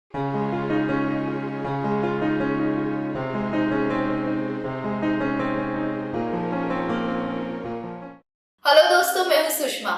Hello दोस्तों, मैं हूं सुषमा।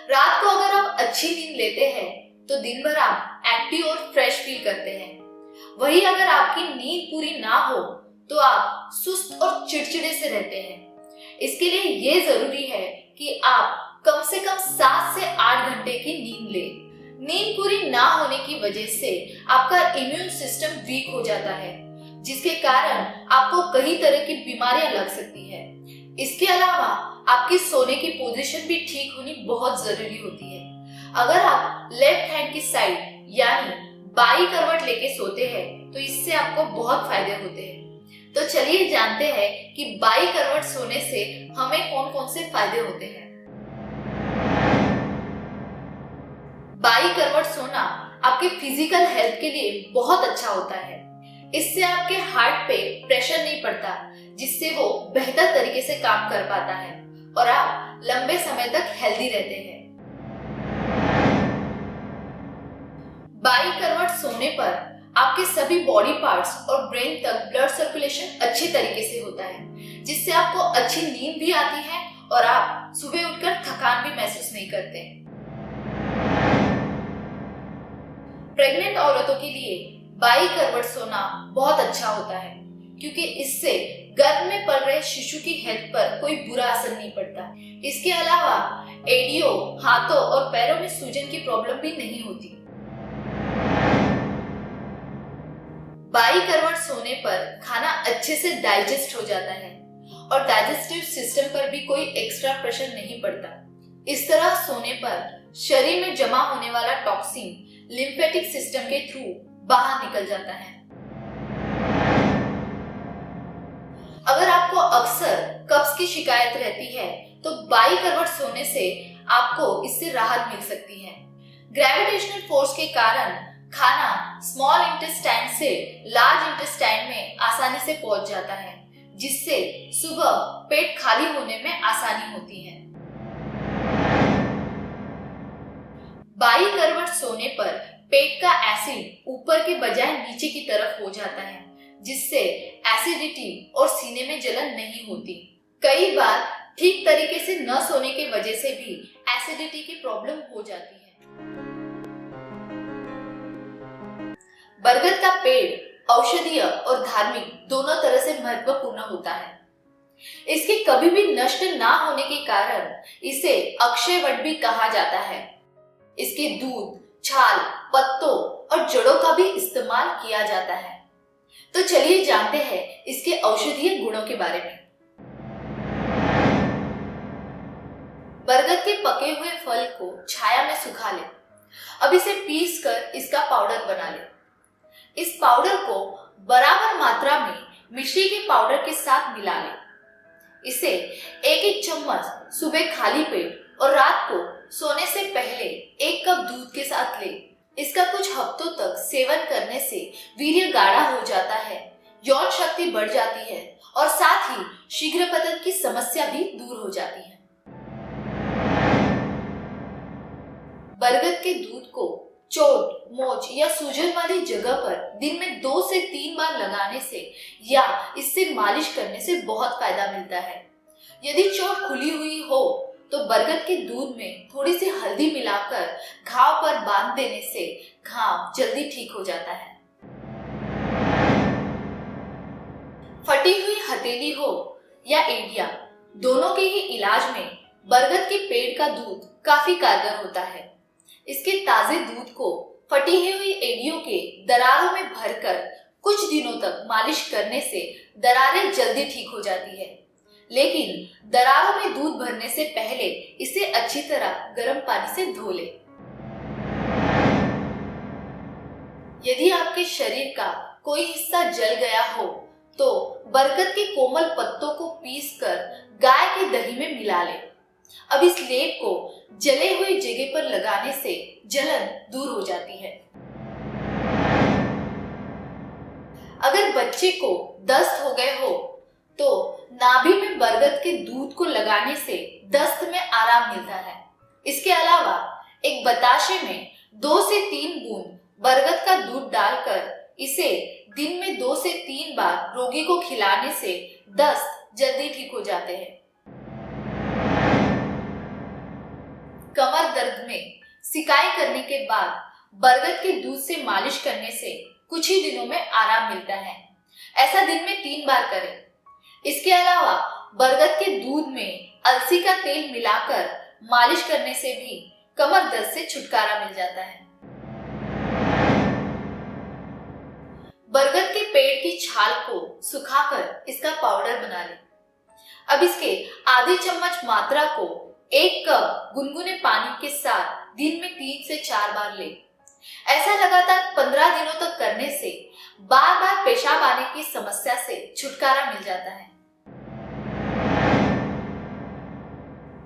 रात को अगर आप अच्छी नींद लेते हैं तो दिन भर आप एक्टिव और फ्रेश फील करते हैं। वहीं अगर आपकी नींद पूरी ना हो तो आप सुस्त और चिड़चिड़े से रहते हैं। इसके लिए ये जरूरी है कि आप कम से कम 7 से 8 घंटे की नींद लें। नींद पूरी ना होने की वजह से आपका इम्यून सिस्टम वीक हो जाता है, जिसके कारण आपको कई तरह की बीमारियां लग सकती है। इसके अलावा आपकी सोने की पोजीशन भी ठीक होनी बहुत जरूरी होती है। अगर आप लेफ्ट हैंड की साइड यानी बाई करवट लेके सोते हैं तो इससे आपको बहुत फायदे होते हैं। तो चलिए जानते हैं कि बाई करवट सोने से हमें कौन कौन से फायदे होते हैं। बाई करवट सोना आपके फिजिकल हेल्थ के लिए बहुत अच्छा होता है। इससे आपके हार्ट पे प्रेशर नहीं पड़ता, जिससे वो बेहतर तरीके से काम कर पाता है और आप लंबे समय तक हेल्दी रहते हैं। बाई करवट सोने पर आपके सभी बॉडी पार्ट्स और ब्रेन तक ब्लड सर्कुलेशन अच्छे तरीके से होता है, जिससे आपको अच्छी नींद भी आती है और आप सुबह उठकर थकान भी महसूस नहीं करते। प्रेग्नेंट औरतों के लिए बाई करवट सोना बहुत अच्छा होता है, क्योंकि इससे गर्भ में पल रहे शिशु की हेल्थ पर कोई बुरा असर नहीं पड़ता। इसके अलावा एडियो, हाथों और पैरों में सूजन की प्रॉब्लम भी नहीं होती। बाई करवट सोने पर खाना अच्छे से डाइजेस्ट हो जाता है और डाइजेस्टिव सिस्टम पर भी कोई एक्स्ट्रा प्रेशर नहीं पड़ता। इस तरह सोने पर शरीर में जमा होने वाला टॉक्सिन लिम्फेटिक सिस्टम के थ्रू बाहर निकल जाता है। अगर आपको अक्सर कब्ज की शिकायत रहती है तो बाई करवट सोने से आपको इससे राहत मिल सकती है। ग्रेविटेशनल फोर्स के कारण खाना स्मॉल इंटेस्टाइन से लार्ज इंटेस्टाइन में आसानी से पहुंच जाता है, जिससे सुबह पेट खाली होने में आसानी होती है। बाई करवट सोने पर पेट का एसिड ऊपर के बजाय नीचे की तरफ हो जाता है, जिससे एसिडिटी और सीने में जलन नहीं होती। कई बार ठीक तरीके से न सोने की वजह से भी एसिडिटी की प्रॉब्लम हो जाती है। बरगद का पेड़ औषधीय और धार्मिक दोनों तरह से महत्वपूर्ण होता है। इसके कभी भी नष्ट ना होने के कारण इसे अक्षय वट भी कहा जाता है। इसके दूध, छाल, पत्तों और जड़ों का भी इस्तेमाल किया जाता है। तो चलिए जानते हैं इसके औषधीय गुणों के बारे में। बरगद के पके हुए फल को छाया में सुखा ले। अब इसे पीस कर इसका पाउडर बना ले। इस पाउडर को बराबर मात्रा में मिश्री के पाउडर के साथ मिला ले। इसे एक चम्मच सुबह खाली पेट और रात को सोने से पहले 1 कप दूध के साथ ले। इसका कुछ हफ्तों तक सेवन करने से वीर्य गाढ़ा हो जाता है, यौन शक्ति बढ़ जाती है और साथ ही शीघ्र पतन की समस्या भी दूर हो जाती है। बरगद के दूध को चोट, मोच या सूजन वाली जगह पर दिन में 2 से 3 बार लगाने से या इससे मालिश करने से बहुत फायदा मिलता है। यदि चोट खुली हुई हो तो बरगद के दूध में थोड़ी सी हल्दी मिलाकर घाव पर बांध देने से घाव जल्दी ठीक हो जाता है। फटी हुई हथेली हो या एड़ियां, दोनों के ही इलाज में बरगद के पेड़ का दूध काफी कारगर होता है। इसके ताजे दूध को फटी हुई एड़ियों के दरारों में भरकर कुछ दिनों तक मालिश करने से दरारें जल्दी ठीक हो जाती है। लेकिन दरारों में दूध भरने से पहले इसे अच्छी तरह गर्म पानी से धो ले। यदि आपके शरीर का कोई हिस्सा जल गया हो तो बरगद के कोमल पत्तों को पीसकर गाय के दही में मिला ले। अब इस लेप को जले हुए जगह पर लगाने से जलन दूर हो जाती है। अगर बच्चे को दस्त हो गए हो तो नाभि में बरगद के दूध को लगाने से दस्त में आराम मिलता है। इसके अलावा एक बताशे में 2 से 3 बूंद बरगद का दूध डालकर इसे दिन में 2 से 3 बार रोगी को खिलाने से दस्त जल्दी ठीक हो जाते हैं। कमर दर्द में सिकाई करने के बाद बरगद के दूध से मालिश करने से कुछ ही दिनों में आराम मिलता है। ऐसा दिन में 3 बार करें। इसके अलावा बरगद के दूध में अलसी का तेल मिलाकर मालिश करने से भी कमर दर्द से छुटकारा मिल जाता है। बरगद के पेड़ की छाल को सुखाकर इसका पाउडर बना लें। अब इसके आधी चम्मच मात्रा को 1 कप गुनगुने पानी के साथ दिन में 3 से 4 बार लें। ऐसा लगातार 15 दिनों तक करने से बार बार पेशाब आने की समस्या से छुटकारा मिल जाता है।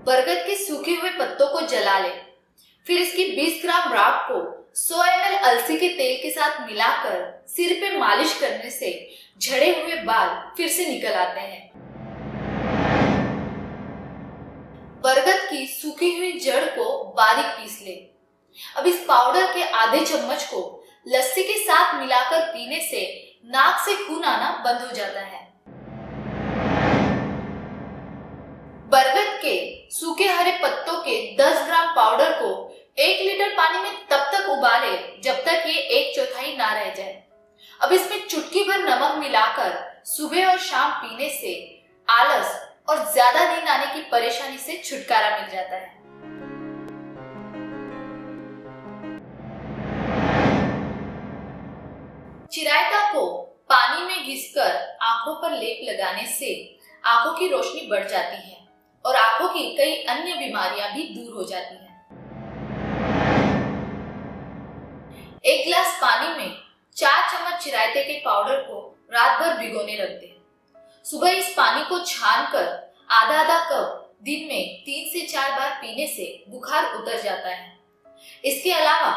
बरगद के सूखे हुए पत्तों को जला लें। फिर इसकी 20 ग्राम राख को 100 ml अलसी के तेल के साथ मिलाकर सिर पे मालिश करने से झड़े हुए बाल फिर से निकल आते हैं। बरगद की सूखी हुई जड़ को बारीक पीस ले। अब इस पाउडर के आधे चम्मच को लस्सी के साथ मिलाकर पीने से नाक से खून आना बंद हो जाता है। बरगद के सूखे हरे पत्तों के 10 ग्राम पाउडर को 1 लीटर पानी में तब तक उबाले जब तक ये 1/4 ना रह जाए। अब इसमें चुटकी भर नमक मिलाकर सुबह और शाम पीने से आलस और ज्यादा नींद आने की परेशानी से छुटकारा मिल जाता है। चिरायता को पानी में घिसकर आंखों पर लेप लगाने से आंखों की रोशनी बढ़ जाती है और आंखों की कई अन्य बीमारियां भी दूर हो जाती हैं। 1 गिलास पानी में 4 चम्मच चिरायते के पाउडर को रात भर भिगोने रख दें। सुबह इस पानी को छानकर आधा आधा कप दिन में 3 से 4 बार पीने से बुखार उतर जाता है। इसके अलावा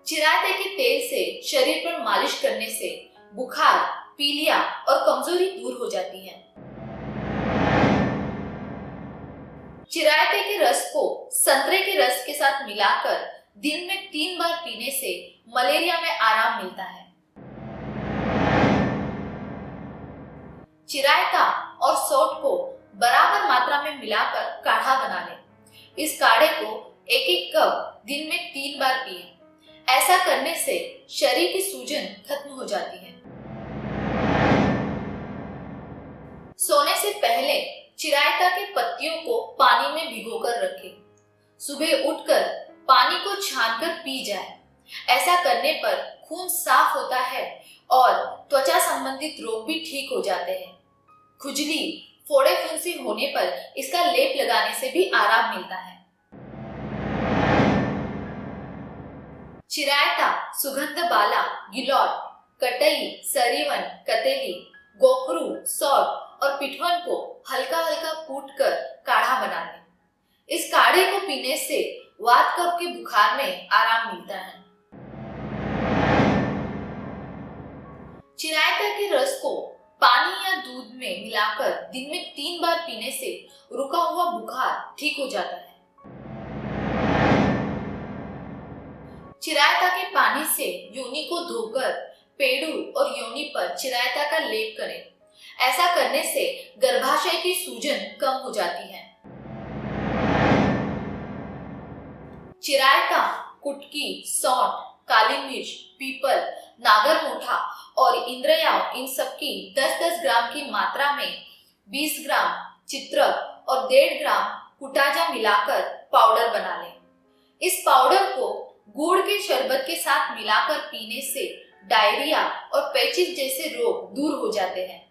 चिरायते के तेल से शरीर पर मालिश करने से बुखार, पीलिया और कमजोरी दूर हो जाती है। चिरायते के रस को संतरे के रस के साथ मिलाकर दिन में 3 बार पीने से मलेरिया में आराम मिलता है। चिरायता और सौंठ को बराबर मात्रा में मिलाकर काढ़ा बना लें। इस काढ़े को 1-1 कप दिन में 3 बार पिएं। ऐसा करने से शरीर की सूजन खत्म हो जाती है। सोने से पहले चिरायता के पत्तियों को पानी में भिगोकर रखें। सुबह उठकर पानी को छानकर पी जाए। ऐसा करने पर खून साफ होता है और त्वचा संबंधित रोग भी ठीक हो जाते हैं। खुजली, फोड़े फुंसी होने पर इसका लेप लगाने से भी आराम मिलता है। चिरायता, सुगंध बाला, गिलौट, कटई, सरीवन, कतेली, गोखरू, सौंठ और पिठवन को हल्का हल्का कूटकर काढ़ा बना लें। इस काढ़े को पीने से वात कफ के बुखार में आराम मिलता है। चिरायता के रस को पानी या दूध में मिलाकर दिन में 3 बार पीने से रुका हुआ बुखार ठीक हो जाता है। चिरायता के पानी से योनि को धोकर पेड़ू और योनि पर चिरायता का लेप करें। ऐसा करने से गर्भाशय की सूजन कम हो जाती है। चिरायता, कुटकी, सौंठ, काली मिर्च, पीपल, नागरमोथा और इंद्रयाव इन सबकी 10-10 ग्राम की मात्रा में 20 ग्राम चित्रक और 1.5 ग्राम कुटाजा मिलाकर पाउडर बना लें। इस पाउडर को गुड़ के शरबत के साथ मिलाकर पीने से डायरिया और पेचिस जैसे रोग दूर हो जाते हैं।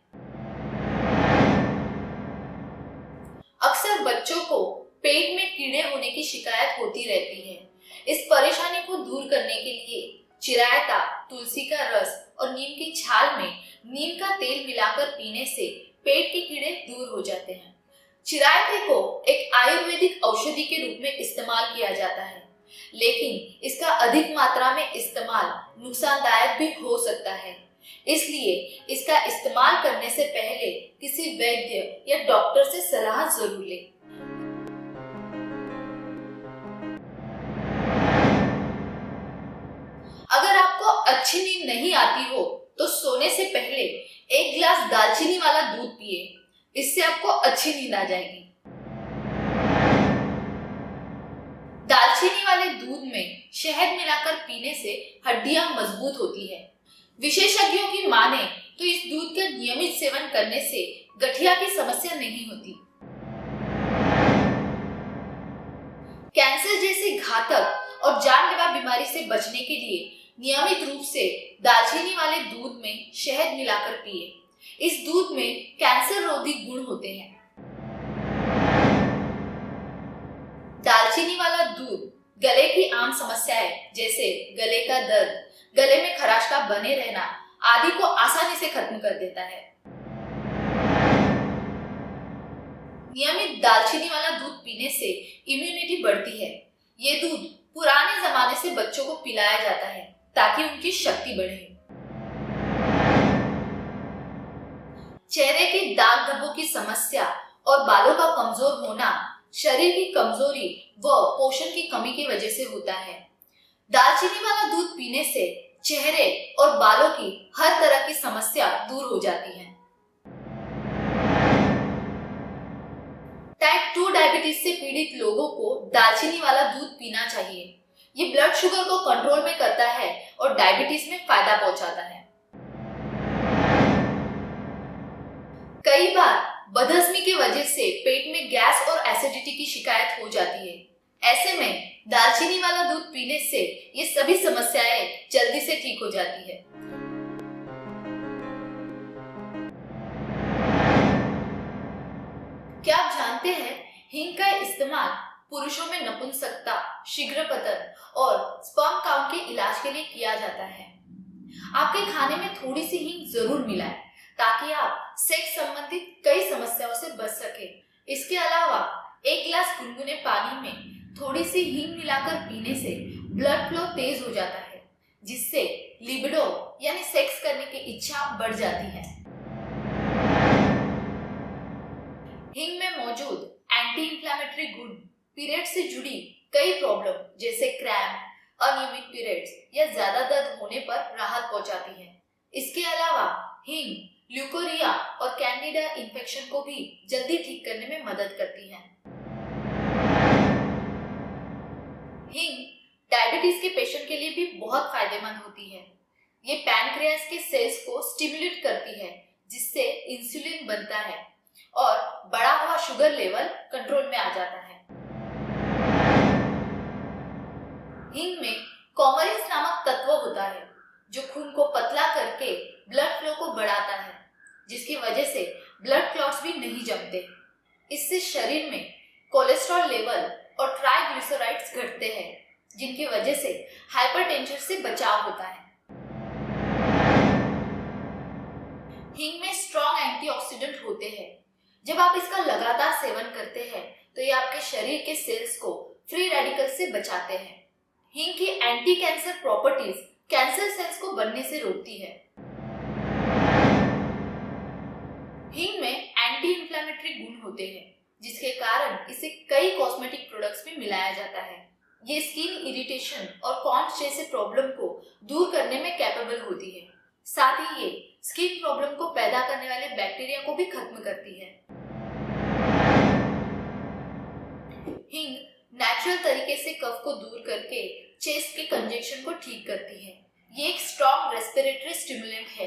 अक्सर बच्चों को पेट में कीड़े होने की शिकायत होती रहती है। इस परेशानी को दूर करने के लिए चिरायता, तुलसी का रस और नीम की छाल में नीम का तेल मिलाकर पीने से पेट के कीड़े दूर हो जाते हैं। चिरायते को एक आयुर्वेदिक औषधि के रूप में इस्तेमाल किया जाता है, लेकिन इसका अधिक मात्रा में इस्तेमाल नुकसानदायक भी हो सकता है। इसलिए इसका इस्तेमाल करने से पहले किसी वैद्य या डॉक्टर से सलाह जरूर लें। अगर आपको अच्छी नींद नहीं आती हो तो सोने से पहले 1 गिलास दालचीनी वाला दूध पिए। इससे आपको अच्छी नींद आ जाएगी। दालचीनी वाले दूध में शहद मिलाकर पीने से हड्डियां मजबूत होती है। विशेषज्ञों की माने तो इस दूध का नियमित सेवन करने से गठिया की समस्या नहीं होती। कैंसर जैसी घातक और जानलेवा बीमारी से बचने के लिए नियमित रूप से दालचीनी वाले दूध में शहद मिलाकर पिए। इस दूध में कैंसर रोधी गुण होते हैं। दालचीनी वाला दूध गले की आम समस्याएं जैसे गले का दर्द, गले में खराश का बने रहना आदि को आसानी से खत्म कर देता है। नियमित दालचीनी वाला दूध पीने से इम्यूनिटी बढ़ती है। ये दूध पुराने जमाने से बच्चों को पिलाया जाता है ताकि उनकी शक्ति बढ़े। चेहरे के दाग धब्बों की समस्या और बालों का कमजोर होना शरीर की कमजोरी व पोषण की कमी की वजह से होता है। दालचीनी वाला दूध पीने से चेहरे और बालों की हर तरह की समस्या दूर हो जाती है। टाइप 2 डायबिटीज से पीड़ित लोगों को दालचीनी वाला दूध पीना चाहिए। ये ब्लड शुगर को कंट्रोल में करता है और डायबिटीज में फायदा पहुंचाता है। कई बार बदहजमी की वजह से पेट में गैस और एसिडिटी की शिकायत हो जाती है। ऐसे में दालचीनी वाला दूध पीने से ये सभी समस्याएं जल्दी से ठीक हो जाती है। क्या आप जानते हैं हींग का इस्तेमाल पुरुषों में नपुंसकता, शीघ्रपतन और स्पर्म काउंट के इलाज के लिए किया जाता है। आपके खाने में थोड़ी सी हींग जरूर मिलाएं ताकि आप सेक्स संबंधित कई समस्याओं से बच सके। इसके अलावा 1 गिलास गुनगुने पानी में थोड़ी सी हींग मिलाकर पीने से ब्लड फ्लो तेज हो जाता है, जिससे लिबिडो यानी सेक्स करने की इच्छा बढ़ जाती है। हींग में मौजूद एंटी इंफ्लेमेटरी गुण पीरियड से जुड़ी कई प्रॉब्लम जैसे क्रैम्प, अनियमित पीरियड्स या ज्यादा दर्द होने पर राहत पहुंचाती है। इसके अलावा हींग ल्यूकोरिया और कैंडिडा इन्फेक्शन को भी जल्दी ठीक करने में मदद करती है। हींग डायबिटीज के पेशेंट के लिए भी बहुत फायदेमंद होती है। ये पैनक्रियास के सेल्स को स्टिमुलेट करती है, जिससे इंसुलिन बनता है और बढ़ा हुआ शुगर लेवल कंट्रोल में आ जाता है। हींग में कॉमरिन्स नामक तत्व होता है जो खून को पतला करके ब्लड फ्लो को बढ़ाता है, जिसकी वजह से ब्लड क्लॉट्स भी नहीं जमते। इससे शरीर में कोलेस्ट्रॉल लेवल और ट्राइग्लिसराइड्स घटते हैं, जिनकी वजह से हाइपरटेंशन से बचाव होता है। हींग में स्ट्रॉन्ग एंटीऑक्सीडेंट होते हैं। जब आप इसका लगातार सेवन करते हैं तो ये आपके शरीर के सेल्स को फ्री रेडिकल से बचाते हैं। हींग की anti cancer properties cancer cells को बनने से रोकती है। हींग में एंटी इंफ्लेमेटरी गुण होते हैं, जिसके कारण इसे कई कॉस्मेटिक प्रोडक्ट्स में मिलाया जाता है। ये स्किन इरिटेशन और कॉन्स जैसे प्रॉब्लम को दूर करने में कैपेबल होती है। साथ ही ये स्किन प्रॉब्लम को पैदा करने वाले बैक्टीरिया को भी खत्म करती है। हींग नेचुरल तरीके से कफ को दूर करके चेस्ट के कंजेक्शन को ठीक करती है। ये एक स्ट्रॉन्ग रेस्पिरेटरी स्टिमुलेंट है।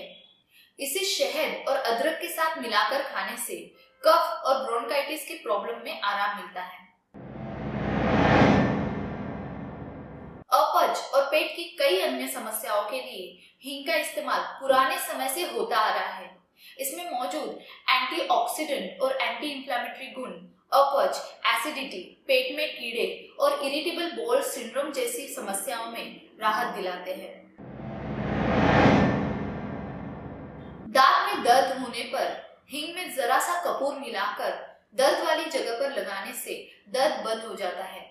इसे शहद और अदरक के साथ मिलाकर खाने से कफ और ब्रोंकाइटिस की प्रॉब्लम में आराम मिलता है। अपच और पेट की कई अन्य समस्याओं के लिए हींग का इस्तेमाल पुराने समय से होता आ रहा है। इसमें मौजूद एंटीऑक्सीडेंट और एंटी इंफ्लेमेटरी गुण अपच, एसिडिटी, पेट में कीड़े और इरिटेबल बोल सिंड्रोम जैसी समस्याओं में राहत दिलाते हैं। दांत में दर्द होने पर हींग में जरा सा कपूर मिलाकर दर्द वाली जगह पर लगाने से दर्द बंद हो जाता है।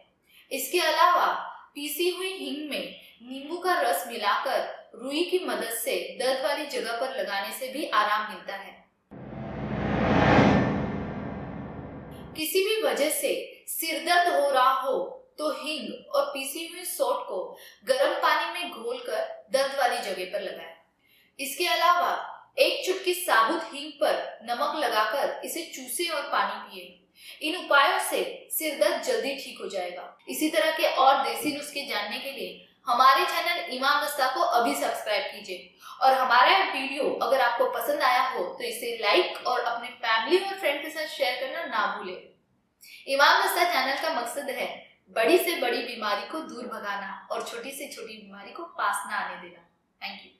इसके अलावा पीसी हुई हींग में नींबू का रस मिलाकर रुई की मदद से दर्द वाली जगह पर लगाने से भी आराम मिलता है। किसी भी वजह से सिर दर्द हो रहा हो तो हींग और पीसी हुई सौंठ को गर्म पानी में घोलकर दर्द वाली जगह पर लगाएं। इसके अलावा एक चुटकी साबुत हींग पर नमक लगाकर इसे चूसे और पानी पिए। इन उपायों से सिर दर्द जल्दी ठीक हो जाएगा। इसी तरह के और देसी नुस्खे जानने के लिए हमारे चैनल इमाम दस्ता को अभी सब्सक्राइब कीजिए और हमारा वीडियो अगर आपको पसंद आया हो तो इसे लाइक और अपने फैमिली और फ्रेंड के साथ शेयर करना ना भूलें। इमाम दस्ता चैनल का मकसद है बड़ी से बड़ी बीमारी को दूर भगाना और छोटी से छोटी बीमारी को पास ना आने देना। Thank you.